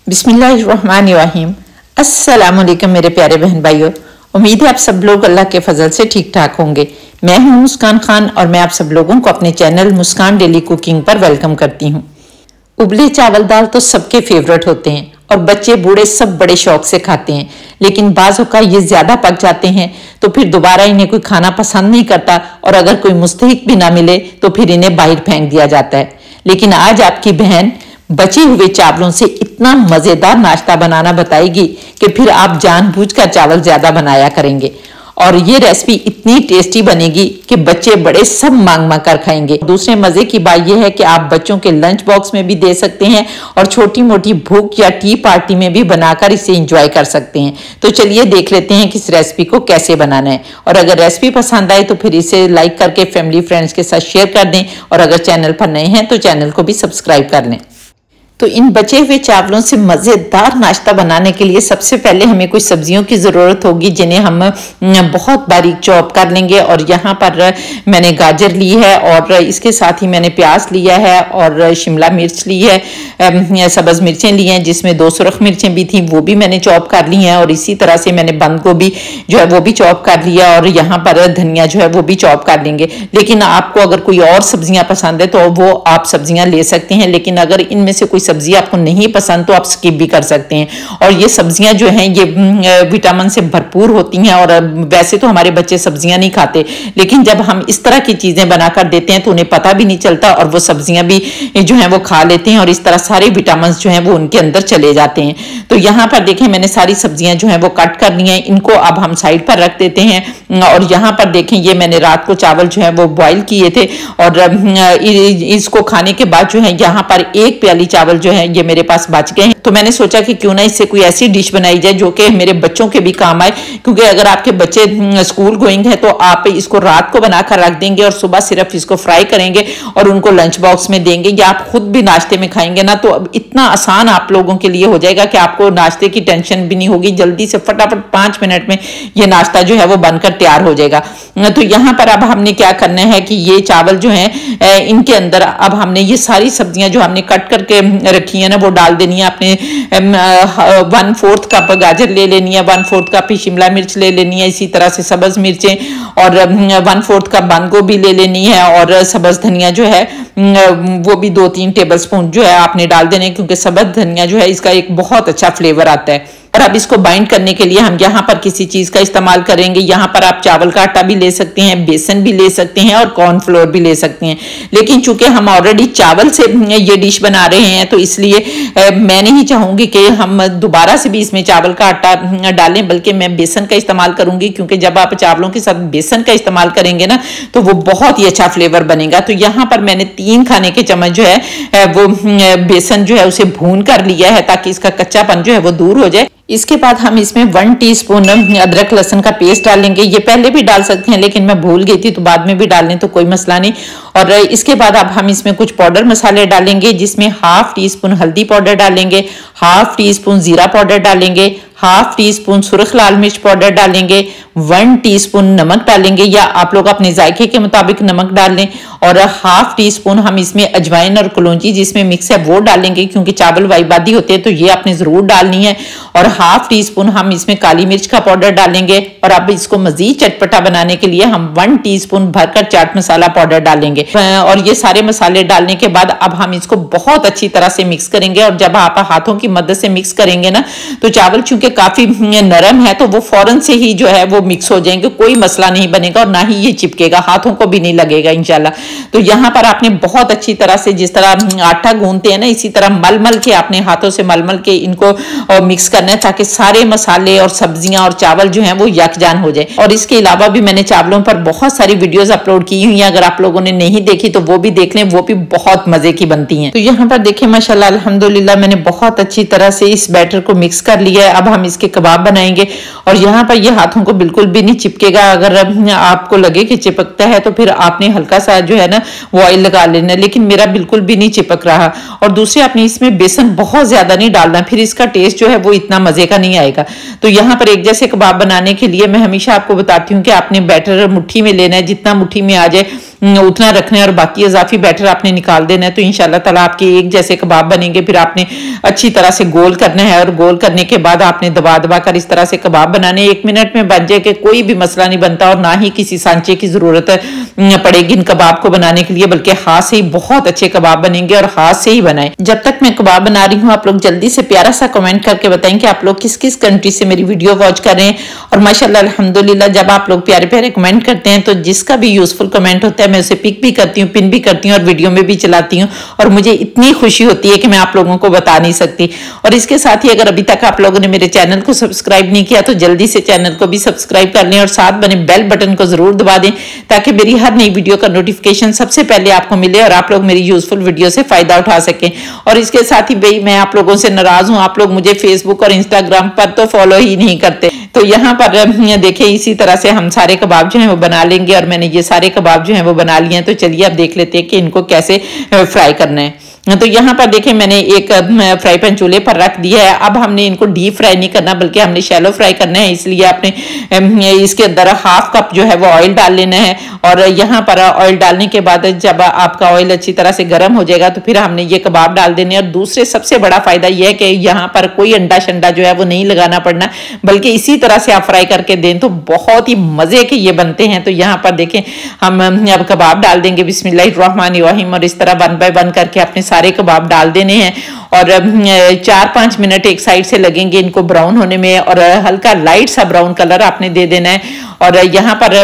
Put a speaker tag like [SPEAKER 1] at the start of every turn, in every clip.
[SPEAKER 1] बिस्मिल्लाहिर्रहमानिर्रहीम। अस्सलामुअलैकुम मेरे प्यारे बहन भाइयों, उम्मीद है आप सब लोग अल्लाह के फजल से ठीक ठाक होंगे। मैं हूं मुस्कान खान और मैं आप सब लोगों को अपने चैनल मुस्कान डेली कुकिंग पर वेलकम करती हूं। उबले चावल दाल तो सबके फेवरेट होते हैं और बच्चे बूढ़े सब बड़े शौक से खाते हैं, लेकिन बाज़ औक़ात ये ज़्यादा पक जाते हैं तो फिर दोबारा इन्हें कोई खाना पसंद नहीं करता और अगर कोई मुस्तहिक भी ना मिले तो फिर इन्हें बाहर फेंक दिया जाता है। लेकिन आज आपकी बहन बचे हुए चावलों से इतना मजेदार नाश्ता बनाना बताएगी कि फिर आप जानबूझकर चावल ज्यादा बनाया करेंगे और ये रेसिपी इतनी टेस्टी बनेगी कि बच्चे बड़े सब मांग मांग कर खाएंगे। दूसरे मजे की बात यह है कि आप बच्चों के लंच बॉक्स में भी दे सकते हैं और छोटी मोटी भूख या टी पार्टी में भी बनाकर इसे एंजॉय कर सकते हैं। तो चलिए देख लेते हैं कि इस रेसिपी को कैसे बनाना है और अगर रेसिपी पसंद आए तो फिर इसे लाइक करके फैमिली फ्रेंड्स के साथ शेयर कर दें और अगर चैनल पर नए हैं तो चैनल को भी सब्सक्राइब कर लें। तो इन बचे हुए चावलों से मज़ेदार नाश्ता बनाने के लिए सबसे पहले हमें कुछ सब्जियों की ज़रूरत होगी जिन्हें हम बहुत बारीक चॉप कर लेंगे। और यहाँ पर मैंने गाजर ली है और इसके साथ ही मैंने प्याज लिया है और शिमला मिर्च ली है, सब्ज़ मिर्चें ली हैं जिसमें 2 सुरख मिर्चें भी थी, वो भी मैंने चॉप कर ली हैं। और इसी तरह से मैंने बंद गोभी जो है वो भी चॉप कर लिया और यहाँ पर धनिया जो है वो भी चॉप कर लेंगे। लेकिन आपको अगर कोई और सब्जियाँ पसंद है तो वो आप सब्जियाँ ले सकते हैं, लेकिन अगर इनमें से कोई सब्जी आपको नहीं पसंद तो आप स्किप भी कर सकते हैं। और ये सब्जियां जो हैं ये विटामिन से भरपूर होती हैं और वैसे तो हमारे बच्चे सब्जियां नहीं खाते, लेकिन जब हम इस तरह की चीजें बनाकर देते हैं तो उन्हें पता भी नहीं चलता और वो सब्जियां भी जो है वो खा लेते हैं और इस तरह सारे विटामिन जो हैं वो उनके अंदर चले जाते हैं। तो यहाँ पर देखें मैंने सारी सब्जियां जो है वो कट कर ली हैं, इनको अब हम साइड पर रख देते हैं। और यहाँ पर देखें ये मैंने रात को चावल जो है वो बॉईल किए थे और इसको खाने के बाद जो है यहाँ पर 1 प्याली चावल जो है ये मेरे पास बच गए हैं। तो मैंने सोचा कि क्यों ना इससे कोई ऐसी डिश बनाई जाए जो कि मेरे बच्चों के भी काम आए, क्योंकि अगर आपके बच्चे स्कूल गोइंग है तो आप इसको रात को बनाकर रख देंगे और सुबह सिर्फ इसको फ्राई करेंगे और उनको लंच बॉक्स में देंगे या आप खुद भी नाश्ते में खाएंगे ना, तो अब इतना आसान आप लोगों के लिए हो जाएगा कि आपको नाश्ते की टेंशन भी नहीं होगी। जल्दी से फटाफट 5 मिनट में ये नाश्ता जो है वो बनकर तैयार हो जाएगा। तो यहाँ पर अब हमने क्या करना है कि ये चावल जो है इनके अंदर अब हमने ये सारी सब्जियां जो हमने कट करके रखी है ना वो डाल देनी है। आपने 1/4 कप गाजर ले लेनी है, 1/4 कप शिमला मिर्च ले लेनी है, इसी तरह से सब्ज मिर्चें और 1/4 कप बंद गोभी ले लेनी है और सब्ज धनिया जो है वो भी 2-3 टेबलस्पून जो है आपने डाल देने, क्योंकि सब्ज धनिया जो है इसका एक बहुत अच्छा फ्लेवर आता है। और अब इसको बाइंड करने के लिए हम यहाँ पर किसी चीज का इस्तेमाल करेंगे। यहाँ पर आप चावल का आटा भी ले सकते हैं, बेसन भी ले सकते हैं और कॉर्नफ्लोर भी ले सकते हैं, लेकिन चूंकि हम ऑलरेडी चावल से ये डिश बना रहे हैं तो इसलिए मैं नहीं चाहूंगी कि हम दोबारा से भी इसमें चावल का आटा डालें, बल्कि मैं बेसन का इस्तेमाल करूंगी, क्योंकि जब आप चावलों के साथ बेसन का इस्तेमाल करेंगे ना तो वो बहुत ही अच्छा फ्लेवर बनेगा। तो यहाँ पर मैंने 3 खाने के चम्मच जो है वो बेसन जो है उसे भून कर लिया है ताकि इसका कच्चापन जो है वो दूर हो जाए। इसके बाद हम इसमें 1 टीस्पून अदरक लहसुन का पेस्ट डालेंगे। ये पहले भी डाल सकते हैं लेकिन मैं भूल गई थी तो बाद में भी डालने तो कोई मसला नहीं। और इसके बाद अब हम इसमें कुछ पाउडर मसाले डालेंगे, जिसमें 1/2 टीस्पून हल्दी पाउडर डालेंगे, 1/2 टीस्पून जीरा पाउडर डालेंगे, 1/2 टीस्पून सुरख लाल मिर्च पाउडर डालेंगे, 1 टीस्पून नमक डालेंगे या आप लोग अपने जायके के मुताबिक नमक डाल लें और 1/2 टीस्पून हम इसमें अजवाइन और कलौंजी जिसमें मिक्स है वो डालेंगे, क्योंकि चावल वाइबादी होते हैं तो ये आपने जरूर डालनी है। और 1/2 टीस्पून हम इसमें काली मिर्च का पाउडर डालेंगे और अब इसको मजीद चटपटा बनाने के लिए हम 1 टीस्पून भरकर चाट मसाला पाउडर डालेंगे। और ये सारे मसाले डालने के बाद अब हम इसको बहुत अच्छी तरह से मिक्स करेंगे। और जब आप हाथों की मदद से मिक्स करेंगे ना तो चावल चूंकि काफी नरम है तो वो फौरन से ही जो है वो मिक्स हो जाएंगे, कोई मसला नहीं बनेगा और ना ही ये चिपकेगा, हाथों को भी नहीं लगेगा इंशाल्लाह। तो यहाँ पर आपने बहुत अच्छी तरह से जिस तरह आटा गूंथते हैं ना इसी तरह मल के अपने हाथों से मल के इनको मिक्स करना है ताकि सारे मसाले और सब्जियां और चावल जो हैं वो यकजान हो जाए। और इसके अलावा भी मैंने चावलों पर बहुत सारी वीडियोस अपलोड की हुई हैं, अगर आप लोगों ने नहीं देखी तो वो भी देख लें, वो भी बहुत मजे की बनती हैं। तो यहाँ पर देखें माशाल्लाह अल्हम्दुलिल्लाह मैंने बहुत अच्छी तरह से इस बैटर को मिक्स कर लिया है। अब हम इसके कबाब बनाएंगे और यहाँ पर ये हाथों को बिल्कुल भी नहीं चिपकेगा। अगर आपको लगे कि चिपकता है तो फिर आपने हल्का सा जो है ना वो ऑयल लगा लेना, लेकिन मेरा बिल्कुल भी नहीं चिपक रहा। और दूसरे आपने इसमें बेसन बहुत ज्यादा नहीं डालना, फिर इसका टेस्ट जो है वो इतना मजे का नहीं आएगा। तो यहाँ पर एक जैसे कबाब बनाने के लिए मैं हमेशा आपको बताती हूँ कि आपने बैटर मुट्ठी में लेना है, जितना मुट्ठी में आ जाए उतना रखना है और बाकी इजाफी बैटर आपने निकाल देना है। तो इंशाल्लाह ताला आपके एक जैसे कबाब बनेंगे। फिर आपने अच्छी तरह से गोल करना है और गोल करने के बाद आपने दबा दबा कर इस तरह से कबाब बनाने। 1 मिनट में बन जाए कि कोई भी मसला नहीं बनता और ना ही किसी सांचे की जरूरत पड़ेगी इन कबाब को बनाने के लिए, बल्कि हाथ से ही बहुत अच्छे कबाब बनेंगे और हाथ से ही बनाए। जब तक मैं कबाब बना रही हूँ आप लोग जल्दी से प्यारा सा कमेंट करके बताएं कि आप लोग किस किस कंट्री से मेरी वीडियो वॉच कर रहे हैं। और माशाल्लाह अल्हम्दुलिल्लाह जब आप लोग प्यारे प्यारे कमेंट करते हैं तो जिसका भी यूजफुल कमेंट होता है मैं उसे पिक भी करती हूँ, पिन भी करती हूँ और वीडियो में भी चलाती हूँ। और मुझे इतनी खुशी होती है कि मैं आप लोगों को बता नहीं सकती। और इसके साथ ही अगर अभी तक आप लोगों ने मेरे चैनल को सब्सक्राइब नहीं किया तो जल्दी से चैनल को भी सब्सक्राइब कर लें और साथ बने बेल बटन को जरूर दबा दें ताकि मेरी हर नई वीडियो का नोटिफिकेशन सबसे पहले आपको मिले और आप लोग मेरी यूजफुल वीडियो से फायदा उठा सकें। और इसके साथ ही भाई मैं आप लोगों से नाराज हूं, आप लोग मुझे फेसबुक और इंस्टाग्राम पर तो फॉलो ही नहीं करते। तो यहाँ पर देखिए इसी तरह से हम सारे कबाब जो हैं वो बना लेंगे और मैंने ये सारे कबाब जो हैं वो बना लिए हैं। तो चलिए अब देख लेते हैं कि इनको कैसे फ्राई करना है। तो यहाँ पर देखें मैंने एक फ्राई पैन चूल्हे पर रख दिया है। अब हमने इनको डीप फ्राई नहीं करना बल्कि हमने शैलो फ्राई करना है, इसलिए आपने इसके अंदर हाफ कप जो है वो ऑयल डाल लेना है। और यहाँ पर ऑयल डालने के बाद जब आपका ऑयल अच्छी तरह से गर्म हो जाएगा तो फिर हमने ये कबाब डाल देने। और दूसरे सबसे बड़ा फायदा यह है कि यहाँ पर कोई अंडा शंडा जो है वो नहीं लगाना पड़ना, बल्कि इसी तरह से आप फ्राई करके दें तो बहुत ही मजे के ये बनते हैं। तो यहाँ पर देखें हम अब कबाब डाल देंगे बिस्मिल्लाहिर्रहमानिर्रहीम और इस तरह 1 बाय 1 करके अपने सारे कबाब डाल देने हैं। और 4-5 मिनट एक साइड से लगेंगे इनको ब्राउन होने में और हल्का लाइट सा ब्राउन कलर आपने दे देना है। और यहाँ पर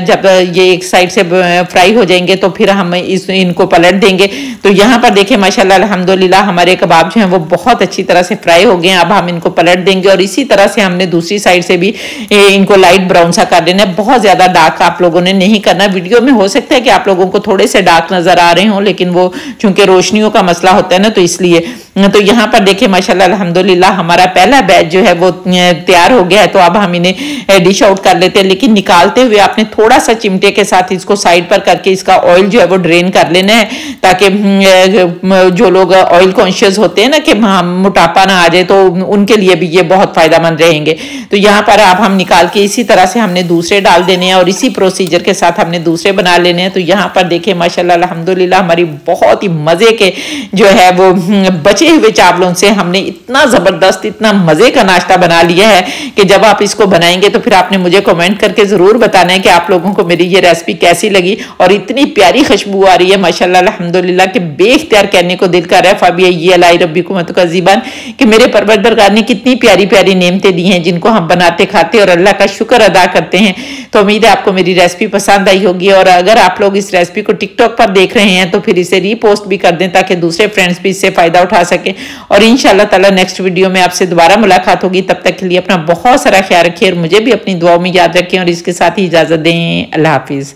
[SPEAKER 1] जब ये एक साइड से फ्राई हो जाएंगे तो फिर हम इनको पलट देंगे। तो यहाँ पर देखें माशाल्लाह अल्हम्दुलिल्लाह हमारे कबाब जो हैं वो बहुत अच्छी तरह से फ्राई हो गए हैं। अब हम इनको पलट देंगे और इसी तरह से हमने दूसरी साइड से भी इनको लाइट ब्राउन सा कर देना है। बहुत ज्यादा डार्क आप लोगों ने नहीं करना। वीडियो में हो सकता है कि आप लोगों को थोड़े से डार्क नजर आ रहे हों, लेकिन वो चूंकि रोशनियों का मसला होता है ना तो इसलिए। तो यहाँ पर देखिए माशाल्लाह अल्हम्दुलिल्लाह हमारा पहला बैच जो है वो तैयार हो गया है। तो अब हम इन्हें डिश आउट कर लेते हैं, लेकिन निकालते हुए आपने थोड़ा सा चिमटे के साथ इसको साइड पर करके इसका ऑयल जो है वो ड्रेन कर लेना है, ताकि जो लोग ऑयल कॉन्शियस होते हैं ना कि मोटापा ना आ जाए तो उनके लिए भी ये बहुत फायदेमंद रहेंगे। तो यहाँ पर अब हम निकाल के इसी तरह से हमने दूसरे डाल देने हैं और इसी प्रोसीजर के साथ हमने दूसरे बना लेने हैं। तो यहाँ पर देखिए माशाल्लाह अल्हम्दुलिल्लाह हमारी बहुत ही मजे के जो है वो बचे हुए चावलों से हमने इतना जबरदस्त इतना मजे का नाश्ता बना लिया है कि जब आप इसको बनाएंगे तो फिर आपने मुझे कमेंट करके जरूर बताना है कि आप लोगों को मेरी ये रेसिपी कैसी लगी। और इतनी प्यारी खुशबू आ रही है माशाल्लाह अल्हम्दुलिल्लाह कि बेख्तियार कहने को दिल कर रहा है फाबिया ये लाई रब्बिकुम तुकज़्ज़िबान कि मेरे परवरदिगार ने कितनी प्यारी प्यारी नेमतें दी हैं जिनको हम बनाते खाते और अल्लाह का शुक्र अदा करते हैं। तो उम्मीद है आपको मेरी रेसिपी पसंद आई होगी। और अगर आप लोग इस रेसिपी को टिकटॉक पर देख रहे हैं तो फिर इसे रीपोस्ट भी कर दें ताकि दूसरे फ्रेंड्स भी इससे फायदा उठा सके। और इंशाल्लाह ताला नेक्स्ट वीडियो में आपसे दोबारा मुलाकात होगी। तब तक के लिए अपना बहुत सारा ख्याल रखिए और मुझे भी अपनी दुआओं में याद रखें। और इसके साथ ही इजाजत दें। अल्लाह हाफिज।